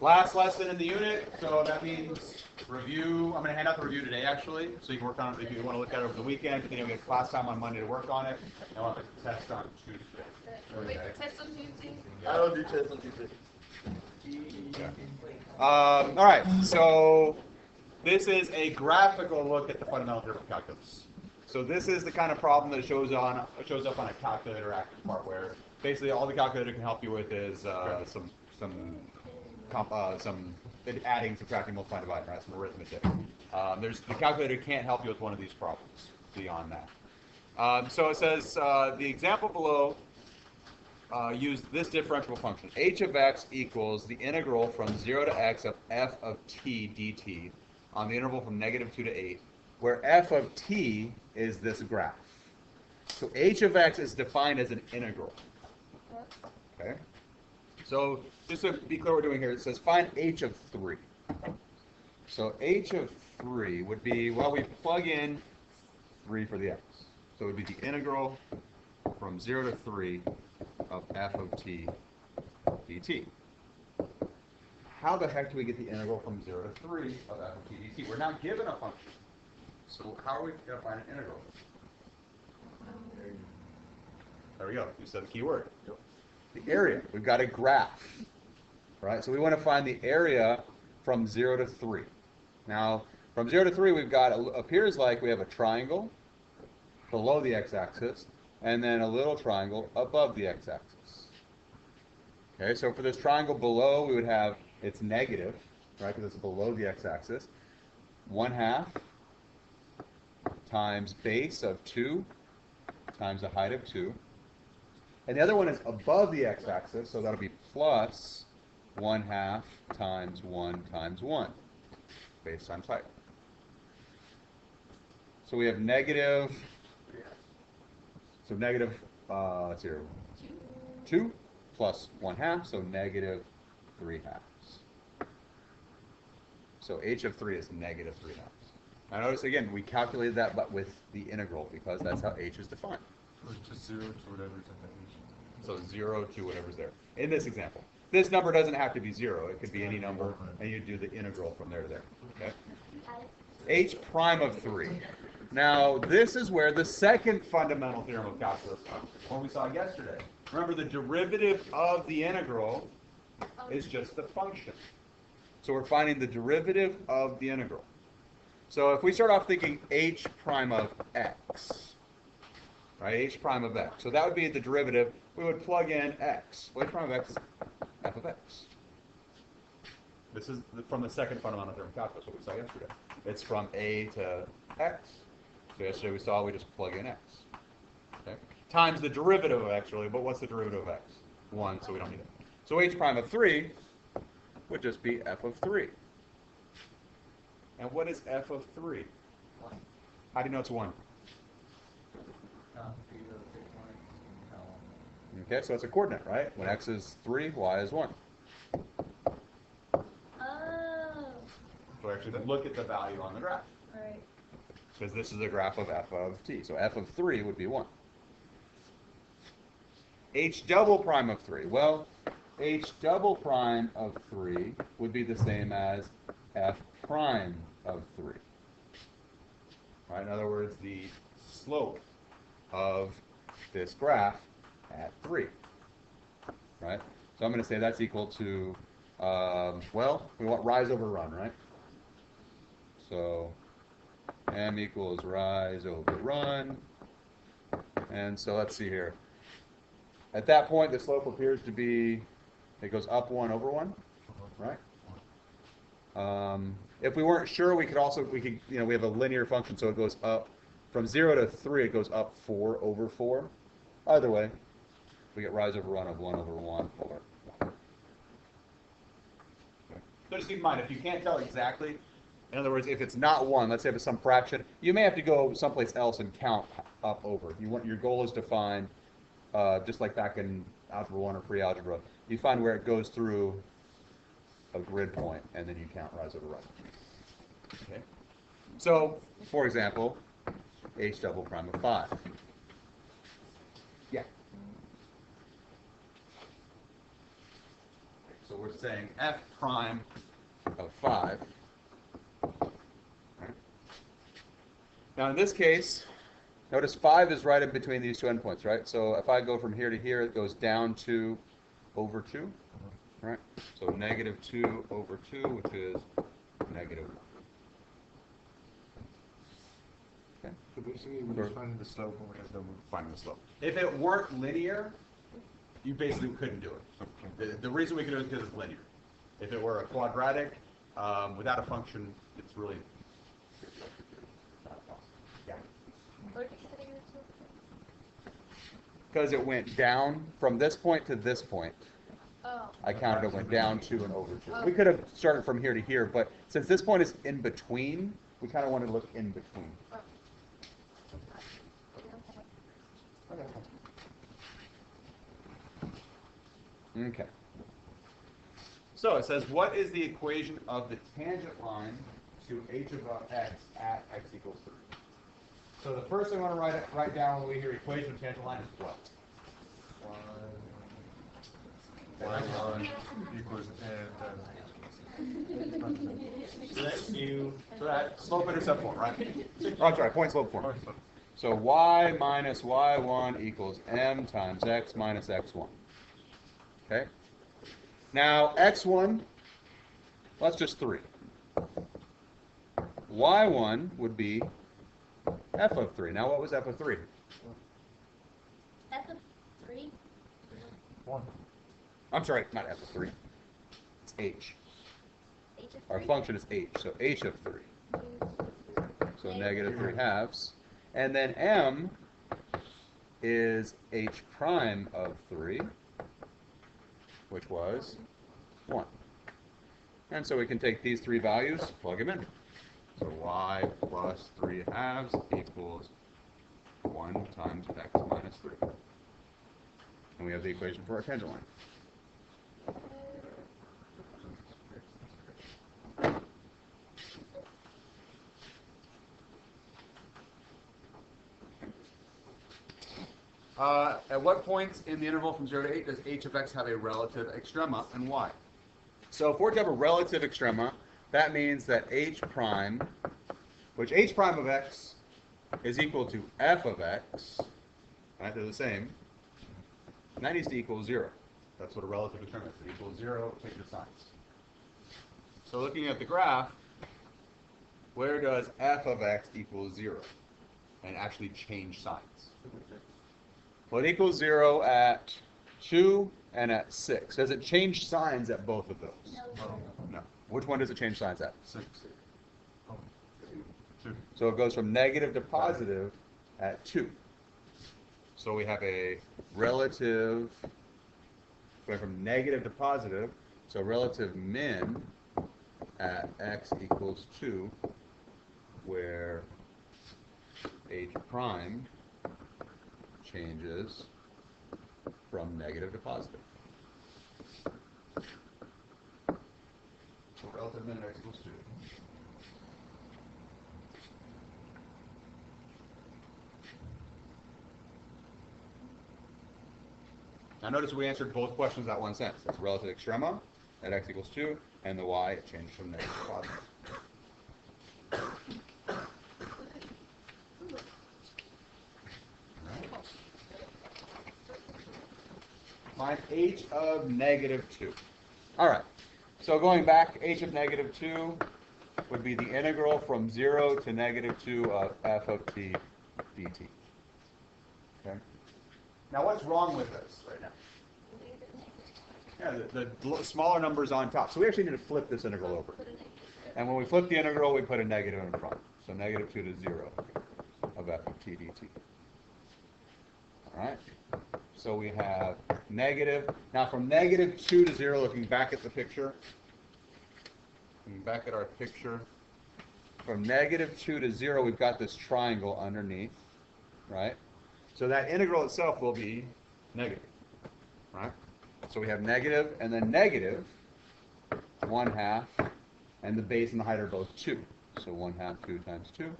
Last lesson in the unit, so that means review. I'm going to hand out the review today, actually, so you can work on it if you want to look at it over the weekend. Then you'll get class time on Monday to work on it, and we'll have a test on Tuesday. Wait, test on Tuesday? I don't do tests on Tuesday. All right, so this is a graphical look at the fundamental theorem of calculus. So this is the kind of problem that shows up on a calculator active part, where basically all the calculator can help you with is some adding, subtracting, multiplying, dividing, right? Some arithmetic. The calculator can't help you with one of these problems beyond that. So it says the example below use this differential function. H of x equals the integral from 0 to x of f of t dt on the interval from -2 to 8, where f of t is this graph. So h of x is defined as an integral. Okay? So just to be clear what we're doing here, it says find h of 3. So h of 3 would be, well, we plug in 3 for the x. So it would be the integral from 0 to 3 of f of t dt. How the heck do we get the integral from 0 to 3 of f of t dt? We're now given a function. So how are we going to find an integral? There we go. You said the key word. The area. We've got a graph, right? So we want to find the area from 0 to 3. Now, from 0 to 3, we've got, appears like we have a triangle below the x-axis, and then a little triangle above the x-axis. Okay, so for this triangle below, we would have, it's negative, right, because it's below the x-axis, 1/2 times base of 2 times the height of 2. And the other one is above the x-axis, so that'll be plus 1/2 times 1 times 1, base times height. So we have negative, so negative, let's see here, 2 plus 1/2, so negative 3/2. So h of 3 is negative 3/2. Now notice again, we calculated that but with the integral because that's how h is defined. Just 0 to whatever's in that h. So 0 to whatever's there. In this example, this number doesn't have to be 0. It could be any number, and you do the integral from there to there. Okay? H prime of 3. Now, this is where the second fundamental theorem of calculus comes, what we saw yesterday. Remember, the derivative of the integral is just the function. So we're finding the derivative of the integral. So if we start off thinking h prime of x, right, h prime of x. So that would be the derivative. We would plug in x. Well, h prime of x is f of x. This is from the second fundamental theorem of calculus, what we saw yesterday. It's from a to x. So yesterday we saw we just plug in x. Okay? Times the derivative of x, really, but what's the derivative of x? 1, so we don't need it. So h prime of 3 would just be f of 3. And what is f of 3? 1. How do you know it's 1? Okay, so it's a coordinate, right? When x is 3, y is 1. Oh. So actually, then look at the value on the graph. All right. Because this is a graph of f of t. So f of 3 would be 1. H double prime of 3. Well, h double prime of 3 would be the same as f prime of 3. Right? In other words, the slope of this graph at 3. Right? So I'm going to say that's equal to, well, we want rise over run, right? So m equals rise over run. And so let's see here. At that point, the slope appears to be, it goes up 1 over 1, right? If we weren't sure, we could, we have a linear function, so it goes up from 0 to 3, it goes up 4 over 4. Either way, we get rise over run of 1 over 1 over 1. Okay. So just keep in mind, if you can't tell exactly, in other words, if it's not 1, let's say if it's some fraction, you may have to go someplace else and count up over. Your goal is to find, just like back in Algebra 1 or pre-algebra, you find where it goes through a grid point, and then you count rise over run. Okay. So, for example, h double prime of 5. Yeah. So we're saying f prime of 5. Right. Now in this case, notice 5 is right in between these two endpoints, right? So if I go from here to here, it goes down to over 2, right? So negative 2 over 2, which is negative 1. Okay. So basically, we're just finding the slope when we have the Finding the slope. If it weren't linear, you basically couldn't do it. The reason we can do it is because it's linear. If it were a quadratic, without a function, it's really not possible. Yeah. What did you say it was? Because it went down from this point to this point. Oh. I counted it went down 2 and over 2. Oh. We could have started from here to here, but since this point is in between, we kind of wanted to look in between. Oh. Okay. So it says, what is the equation of the tangent line to h of x at x equals 3? So the first thing I want to write down when we hear equation of tangent line is what? y1 equals So that's u. So that slope intercept form, right? Oh, I'm sorry, point slope form. and So y minus y1 equals m times x minus x1. Okay? Now, x1, well, that's just 3. y1 would be f of 3. Now, what was f of 3? F of 3? 1. I'm sorry, not f of 3. It's h. H of 3? Our function is h, so h of 3. So negative 3 halves. And then m is h prime of 3, which was 1. And so we can take these 3 values, plug them in. So y plus 3 halves equals 1 times x minus 3. And we have the equation for our tangent line. At what points in the interval from 0 to 8 does h of x have a relative extrema, and why? So if we're to have a relative extrema, that means that h prime, which h prime of x is equal to f of x, right? They're the same. And that needs to equal 0. That's what a relative extrema is. It equals 0, take the signs. So looking at the graph, where does f of x equal 0? And actually change signs. Well, it equals 0 at 2 and at 6. Does it change signs at both of those? No. Which one does it change signs at? 6. Oh. 2. So it goes from negative to positive at 2. So we have a relative, going from negative to positive, so relative min at x equals 2, where h prime changes from negative to positive. So relative min at x equals 2. Now notice we answered both questions at one sentence. That's relative extrema at x equals 2, and the y, it changes from negative to positive. Find h of negative 2. All right. So going back, h of negative 2 would be the integral from 0 to negative 2 of f of t dt. Okay. Now what's wrong with this right now? Yeah, the smaller number's on top. So we actually need to flip this integral over. And when we flip the integral, we put a negative in front. So negative 2 to 0 of f of t dt. All right. So we have negative. Now from negative 2 to 0, looking back at the picture, looking back at our picture, from negative 2 to 0, we've got this triangle underneath, right? So that integral itself will be negative, right? So we have negative and then negative 1/2, and the base and the height are both 2. So 1/2, 2 times 2.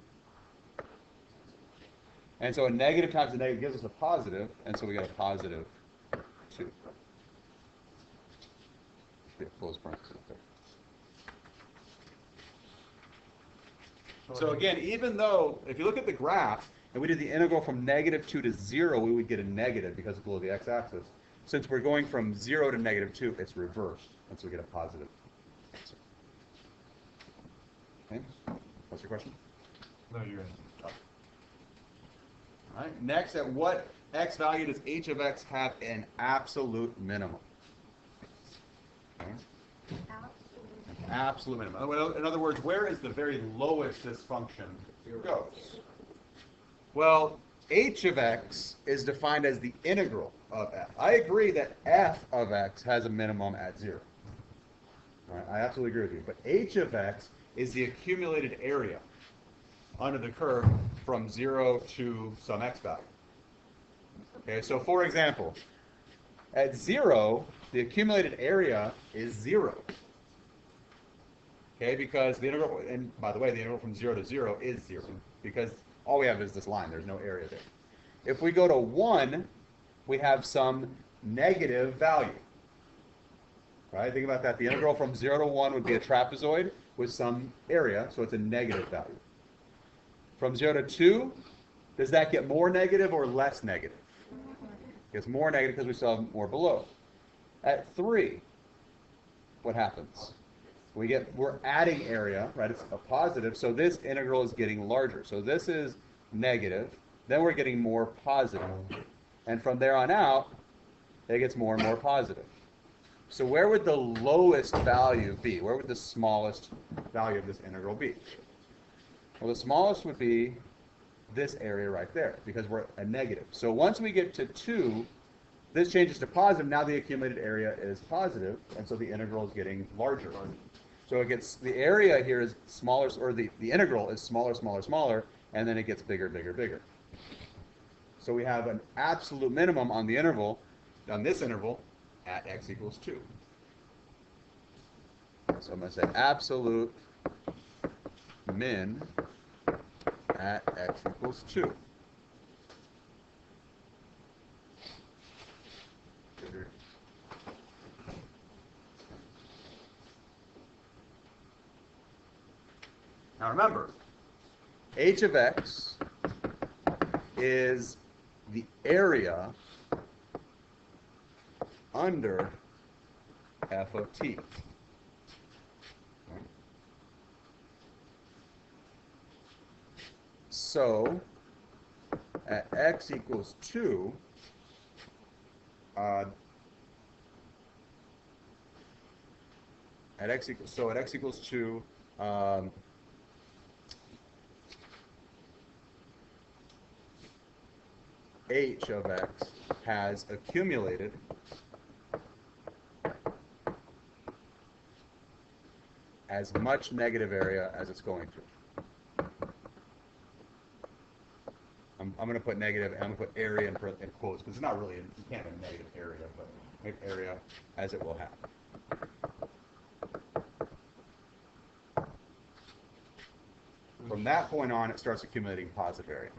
And so a negative times a negative gives us a positive, and so we get a positive 2. be a closed parenthesis there. So again, even though, if you look at the graph, and we did the integral from -2 to 0, we would get a negative because it's below the x-axis. Since we're going from 0 to -2, it's reversed, and so we get a positive answer. Okay? What's your question? No, you're going to. All right. Next, at what x value does h of x have an absolute minimum? Okay. Absolute minimum. In other words, where is the very lowest this function goes? Well, h of x is defined as the integral of f. I agree that f of x has a minimum at 0. All right, I absolutely agree with you. But h of x is the accumulated area under the curve from 0 to some x value. Okay, so for example, at 0, the accumulated area is 0. Okay, because the integral, and by the way, the integral from 0 to 0 is 0, because all we have is this line. There's no area there. If we go to 1, we have some negative value. Right? Think about that. The integral from 0 to 1 would be a trapezoid with some area, so it's a negative value. From 0 to 2, does that get more negative or less negative? It gets more negative because we still have more below. At 3, what happens? We're adding area, right? It's a positive, so this integral is getting larger. So this is negative, then we're getting more positive. And from there on out, it gets more and more positive. So where would the lowest value be? Where would the smallest value of this integral be? Well, the smallest would be this area right there, because we're a negative. So once we get to 2, this changes to positive. Now the accumulated area is positive, and so the integral is getting larger. So it gets, the area here is smaller, or the integral is smaller, smaller, smaller, and then it gets bigger, bigger, bigger. So we have an absolute minimum on the interval, on this interval, at x equals 2. So I'm going to say absolute min at x equals 2. Now remember, h of x is the area under f of t. So, at x equals 2, at x equals 2, h of x has accumulated as much negative area as it's going to. I'm going to put negative, and I'm going to put area in quotes, because it's not really, you can't have a negative area, but make area as it will have. From that point on, it starts accumulating positive area.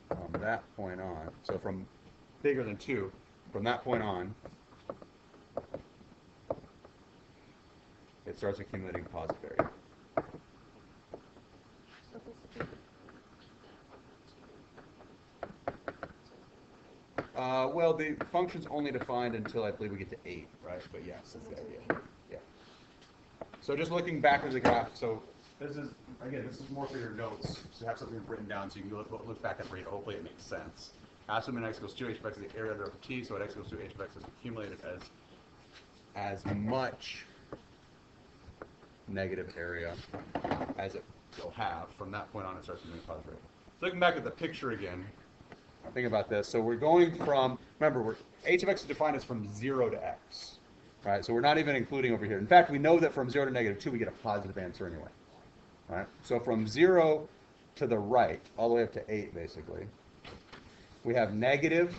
From that point on, so from bigger than 2, from that point on, it starts accumulating positive area. Well, the function's only defined until I believe we get to 8, right? But yes, that's the idea. Yeah. So just looking back at the graph, so this is, again, this is more for your notes, to have something written down so you can look back and read. Hopefully it makes sense. Assuming x equals 2, h of x is the area under of t, so at x equals 2, h of x is accumulated as much negative area as it will have. From that point on, it starts moving positive area. So looking back at the picture again, think about this. So we're going from, remember, h of x is defined as from 0 to x, right? So we're not even including over here. In fact, we know that from 0 to -2, we get a positive answer anyway, right? So from 0 to the right, all the way up to 8, basically, we have negative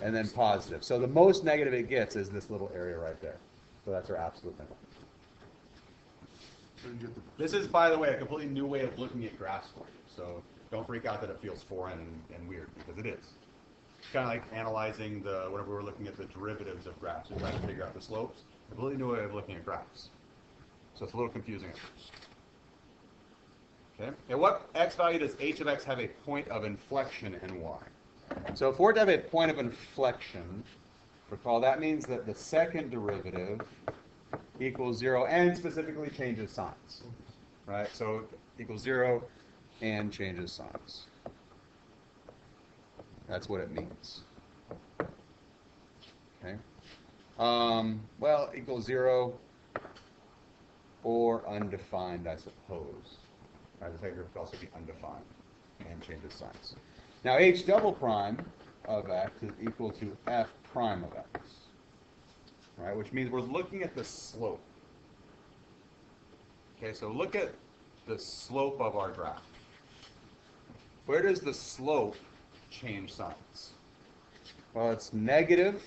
and then positive. So the most negative it gets is this little area right there. So that's our absolute minimum. This is, by the way, a completely new way of looking at graphs for you. So don't freak out that it feels foreign and weird, because it is. It's kind of like analyzing whenever we're looking at the derivatives of graphs and trying to figure out the slopes. completely new way of looking at graphs. So it's a little confusing at first. Okay, and what x value does h of x have a point of inflection in y? So for it to have a point of inflection, recall that means that the second derivative equals 0 and specifically changes signs, right? So equals 0 and changes signs. That's what it means. Okay. Well, equals 0 or undefined, I suppose. Right, the second could also be undefined and changes signs. Now, h double prime of x is equal to f prime of x, right? Which means we're looking at the slope. Okay, so look at the slope of our graph. Where does the slope change signs? Well, it's negative,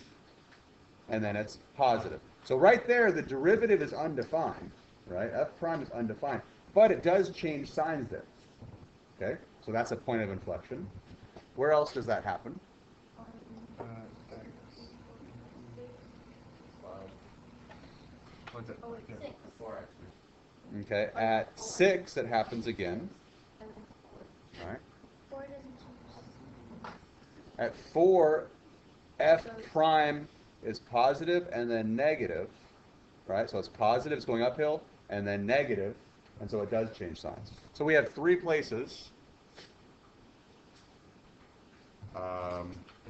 and then it's positive. So right there, the derivative is undefined, right? F prime is undefined, but it does change signs there. Okay, so that's a point of inflection. Where else does that happen? What's it? Oh, wait, 6. 4x. Okay, at 6 it happens again. All right. 4 doesn't change. At 4, f prime is positive and then negative, right? So it's positive, it's going uphill, and then negative, and so it does change signs. So we have 3 places.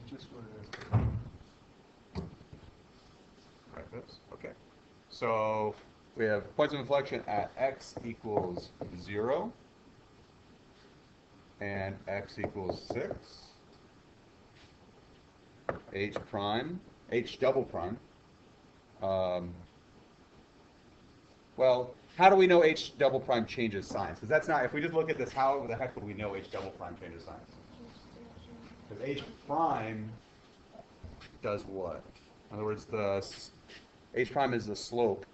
Just what it is. Like this. Okay. So we have points of inflection at x equals 0 and x equals 6. H prime, H double prime. Well, how do we know H double prime changes signs? Because that's not, if we just look at this, how the heck would we know H double prime changes signs? Because H prime does what? In other words, H prime is the slope.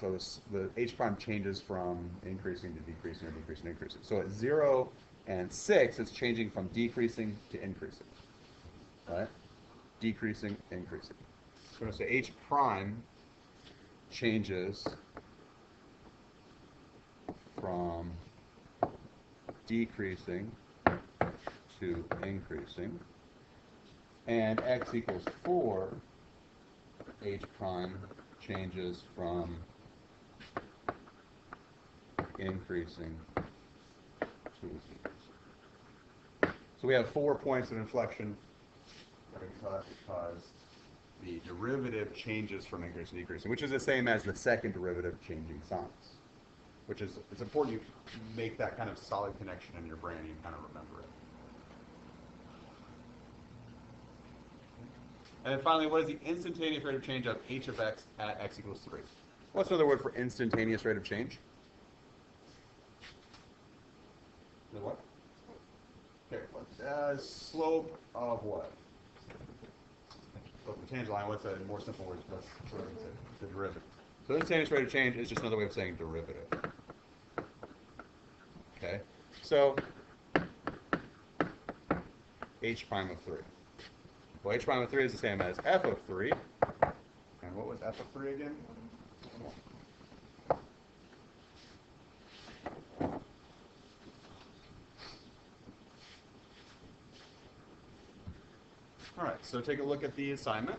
So the H prime changes from increasing to decreasing or decreasing to increasing. So at 0 and 6, it's changing from decreasing to increasing. Right? Decreasing, increasing. So we're going to say H prime changes from decreasing to increasing. And x equals 4, H prime changes from increasing to decreasing. So we have 4 points of inflection because the derivative changes from increasing to decreasing, which is the same as the second derivative changing signs. Which is, it's important you make that kind of solid connection in your brain and you kind of remember it. And then finally, what is the instantaneous rate of change of h of x at x equals 3? What's another word for instantaneous rate of change? The what? Okay, slope of what? Slope of the tangent line, what's a more simple word? Let's sort of say the derivative. So instantaneous rate of change is just another way of saying derivative. Okay, so h prime of 3. Well, h prime of 3 is the same as f of 3. And what was f of 3 again? All right, so take a look at the assignment.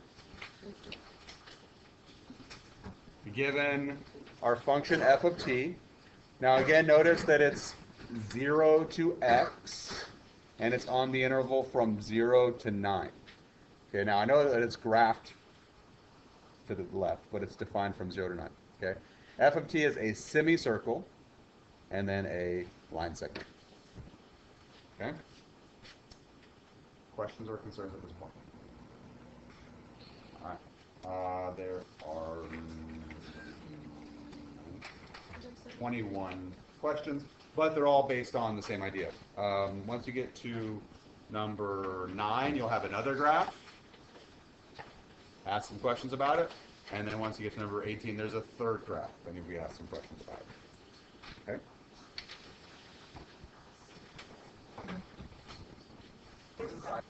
Given our function f of t. Now again, notice that it's 0 to x, and it's on the interval from 0 to 9. Okay, now I know that it's graphed to the left, but it's defined from 0 to 9. Okay, f of t is a semicircle, and then a line segment. Okay? Questions or concerns at this point? All right. There are 21 questions, but they're all based on the same idea. Once you get to number 9, you'll have another graph. Ask some questions about it. And then once you get to number 18, there's a third graph, and you'll be asked some questions about it. Okay?